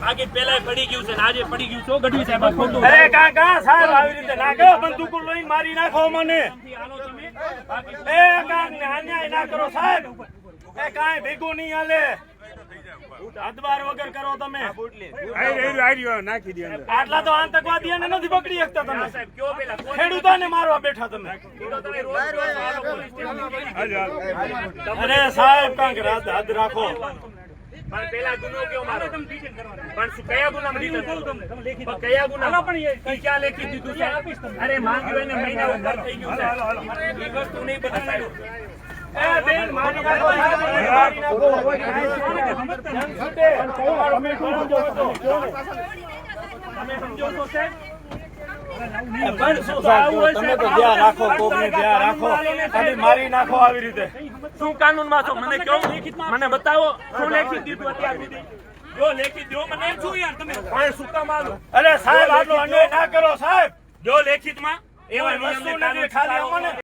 આગે પેલા પડી ગયું છે આજે પડી ગયું છો ગઢવી સાહેબ ખોટું અરે કાકા સાહેબ આવી રીતે ના કરો બંદૂકો લઈને મારી નાખો મને એ કાકા અન્યાય ના કરો સાહેબ એ કાંઈ ભેગું નહીં હાલે અદબાર વગર કરો તમે નાખી દે આટલા તો આતંકવાદીઓને નથી પકડી શકતા તમે ખેડૂતોને મારવા બેઠા તમે અરે સાહેબ કાંક હદ રાખો પણ પેલા ગુનો કેવો મારો પણ કયા ગુનામાં દીધો કયા ગુના પણ એ ક્યાં લેખી દીધું છે અરે માંગ્યું એને મહિના ઉપર થઈ ગયું છે એ વસ્તુ નહીં બતાવ્યું એ બેન મારી નાખો મારી નાખો તમે સમજો છો સાહેબ તમે તો ધ્યાન રાખો કોકને ધ્યાન રાખો અને મારી નાખો આવી રીતે શું કાનૂનમાં છો મને કહો મને બતાવો શું લેખી દીધું અત્યાર સુધી જો લેખી દો મને શું યાર તમે પણ શું કામ આલો અરે સાહેબ આટલો અન્યાય ના કરો સાહેબ જો લેખિતમાં એવા નિયમને કાનૂન ખાલી અમને